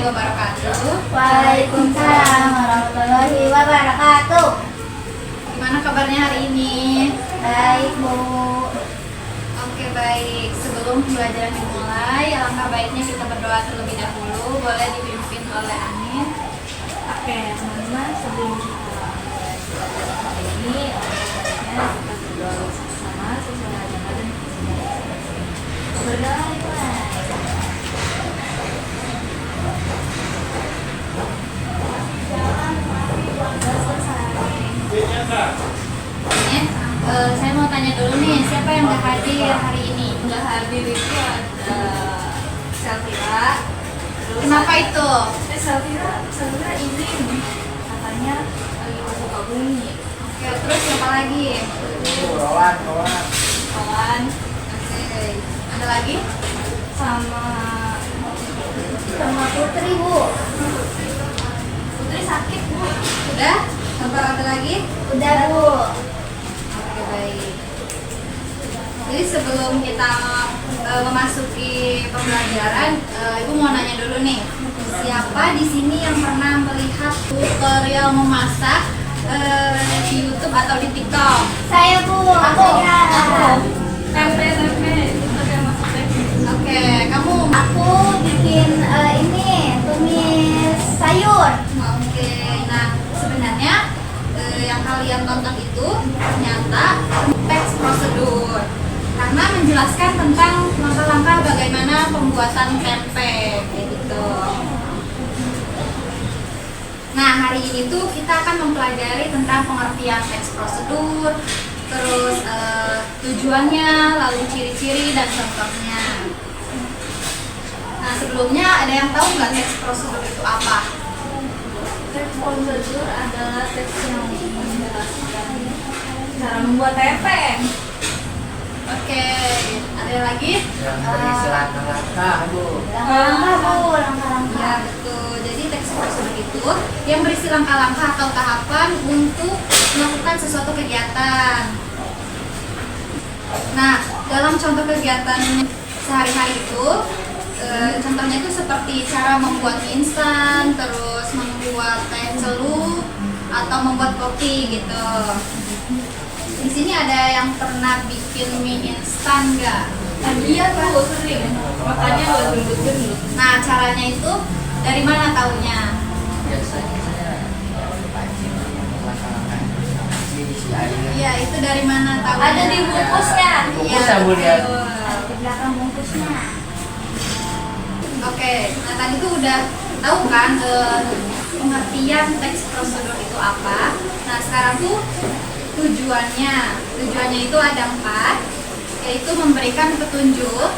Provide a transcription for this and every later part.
warahmatullahi wabarakatuh. Waalaikumsalam warahmatullahi wabarakatuh. Gimana kabarnya hari ini? Baik, Bu. Oke, baik. Sebelum pembelajaran dimulai, alangkah baiknya kita berdoa terlebih dahulu. Boleh dipimpin oleh Anin. Oke, teman-teman, sebelum kita belajar hari ini, kita berdoa bersama sesuai agama dan berdoa dimulai. Anin, saya mau tanya dulu nih, siapa yang nggak hadir hari ini? Nggak hadir itu ada Selvira. Kenapa itu? Selvira ini katanya lagi mau Sukabumi. Oke, terus siapa lagi? Kawan. Kawan Oke, ada lagi? sama Putri, Bu. Putri sakit, Bu. Udah? Sampai ada lagi? Udah, Bu. Oke, baik. Jadi sebelum kita memasuki pembelajaran, Ibu mau nanya dulu nih, siapa di sini yang pernah melihat tutorial memasak di YouTube atau di TikTok? Saya, Bu. Aku. Tempe itu yang masuk tempe. Oke, kamu? Aku bikin ini tumis sayur. Oke, nah sebenarnya yang kalian tonton itu ternyata teks prosedur karena menjelaskan tentang langkah-langkah bagaimana pembuatan tempe kayak gitu. Nah, hari ini tuh kita akan mempelajari tentang pengertian teks prosedur, terus tujuannya, lalu ciri-ciri dan contohnya. Nah, sebelumnya ada yang tahu nggak teks prosedur itu apa? Teks prosedur adalah teks yang menjelaskan cara membuat tempe. Oke, ada lagi? Yang berisi langkah-langkah, Bu. Langkah-langkah, Bu. Ya, Langkah-langkah. betul. Jadi teks prosedur itu yang berisi langkah-langkah atau tahapan untuk melakukan sesuatu kegiatan. Nah, dalam contoh kegiatan sehari-hari itu, contohnya itu seperti cara membuat mie instan, terus membuat teh celup, atau membuat kopi gitu. Di sini ada yang pernah bikin mie instan nggak? Iya tuh sering, makanya lo gendut-gendut. Nah, caranya itu dari mana taunya? Biasanya saya pancing langkah-langkah isi air. Iya, itu dari mana taunya? Ada di bungkusnya. Bungkus ya, Bu, lihat. betul. Di belakang bungkusnya. Oke, nah tadi tuh udah tahu kan pengertian teks prosedur itu apa. Nah, sekarang tuh tujuannya itu ada 4, yaitu memberikan petunjuk,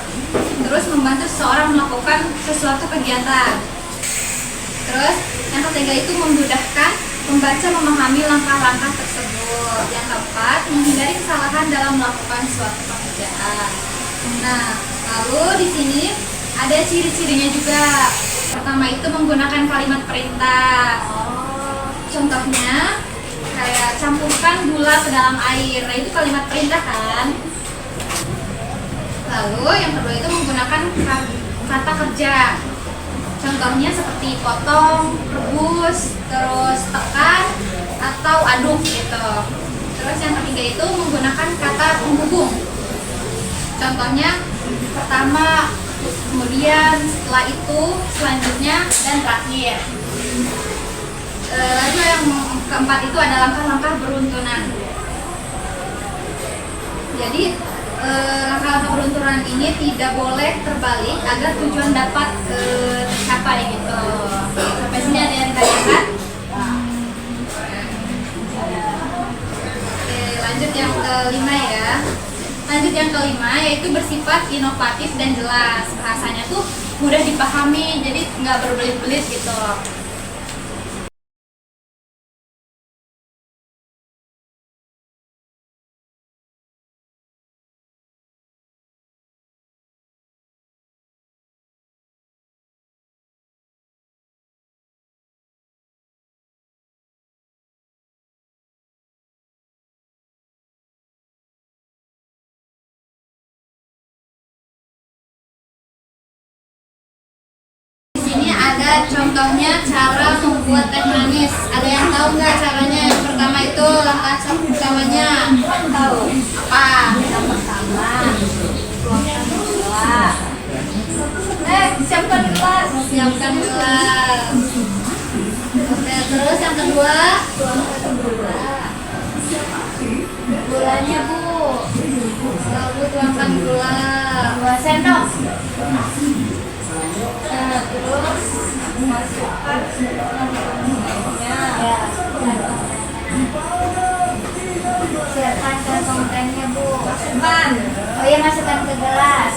terus membantu seseorang melakukan sesuatu kegiatan, terus yang ketiga itu memudahkan membaca memahami langkah-langkah tersebut, yang keempat menghindari kesalahan dalam melakukan suatu pekerjaan. Nah, lalu di sini ada ciri-cirinya juga. Pertama itu menggunakan kalimat perintah. Contohnya kayak campurkan gula ke dalam air. Nah, itu kalimat perintah kan. Lalu yang kedua itu menggunakan kata kerja. Contohnya seperti potong, rebus, terus tekan atau aduk gitu. Terus yang ketiga itu menggunakan kata penghubung. Contohnya pertama, kemudian setelah itu, selanjutnya, dan terakhir. Lalu yang keempat itu ada langkah-langkah beruntunan. Jadi langkah-langkah beruntunan ini tidak boleh terbalik agar tujuan dapat tercapai gitu. Sampai sini ada yang ditanyakan? Oke, lanjut yang kelima ya. Lanjut yang kelima yaitu bersifat inovatif dan jelas. Bahasanya tuh mudah dipahami, jadi nggak berbelit-belit gitu. Di sini ada contohnya cara membuat teh manis. Ada yang tahu nggak caranya? Yang pertama itu langkah pertamanya. Tahu. Apa? Yang pertama, tuangkan gula. Siapkan gelas. Siapkan gelas. Oke, terus yang kedua, Tuangkan gula. Gulanya Bu, lalu tuangkan gula. 2 sendok. Nah, terus masukkan tehnya. Ya. Siapkan kantong tehnya Bu. Masukkan. Oh iya, masukkan ke gelas.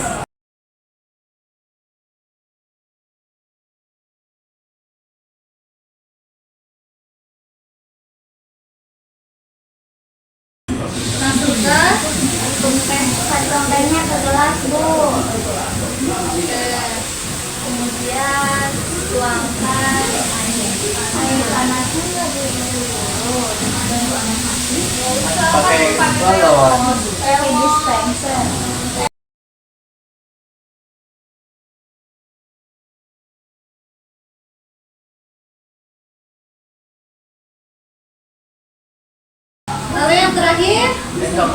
Masukkan. Kantong tehnya ke gelas Bu. Oke. Kemudian tuangkan air panasnya nggak dulu. Pakai galon. Pakai dispenser. Lalu yang terakhir, Sendok.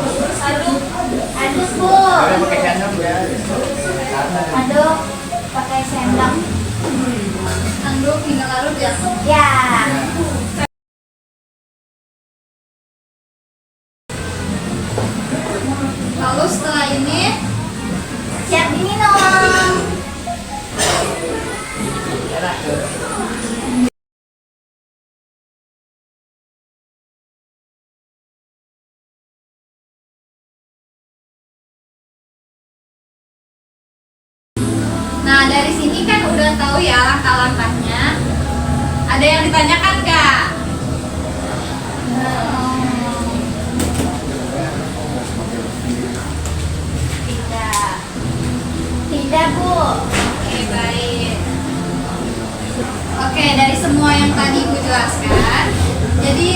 Aduk Bu. Boleh pakai sendok ya. Aduk pakai sendok. aduk hingga larut ya. Ya. Lalu setelah ini Siap diminum. Enak tuh. Nah, dari sini kan udah tahu ya langkah-langkahnya. Ada yang ditanyakan nggak? Tidak. Tidak Bu. Oke, baik. Oke, dari semua yang tadi Ibu jelaskan, jadi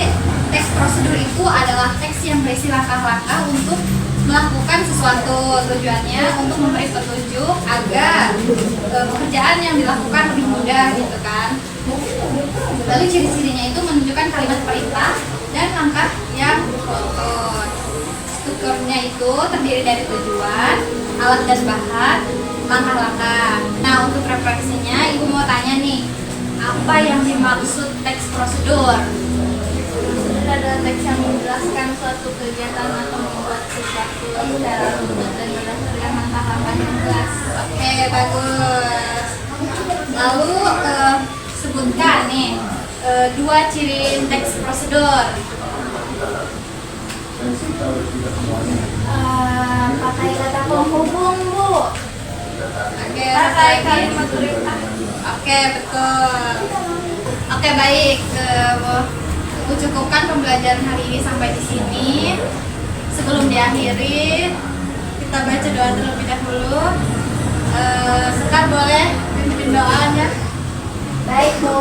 teks prosedur itu adalah teks yang berisi langkah-langkah untuk melakukan sesuatu. Tujuannya untuk memberi petunjuk agar pekerjaan yang dilakukan lebih mudah gitu kan. Lalu ciri-cirinya itu menunjukkan kalimat perintah dan langkah yang beruntun. Strukturnya itu terdiri dari tujuan, alat dan bahan, langkah-langkah. Nah, untuk refleksinya Ibu mau tanya nih, apa yang dimaksud teks prosedur? Prosedur adalah teks yang menjelaskan suatu kegiatan atau membuat sesuatu secara runut dan berdasarkan langkah-langkah yang jelas. Oke, bagus. Lalu sebutkan nih 2 ciri teks prosedur. Pakai kata penghubung Bu. Oke, Pakai lagi. kalimat perintah. Oke, betul. Oke, baik. Aku cukupkan pembelajaran hari ini sampai di sini. Sebelum diakhiri, kita baca doa terlebih dahulu. Sekar boleh pimpin doanya. Baik Bu.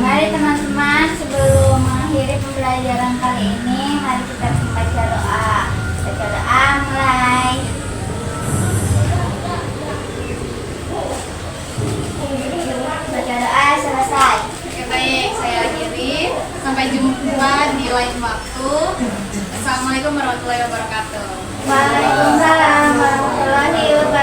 Mari teman-teman, sebelum mengakhiri pembelajaran kali ini, mari kita membaca doa. Baca doa mulai. Baca doa selesai. Oke, baik. Saya akhiri. Sampai jumpa di lain waktu. Assalamualaikum warahmatullahi wabarakatuh. Waalaikumsalam warahmatullahi wabarakatuh.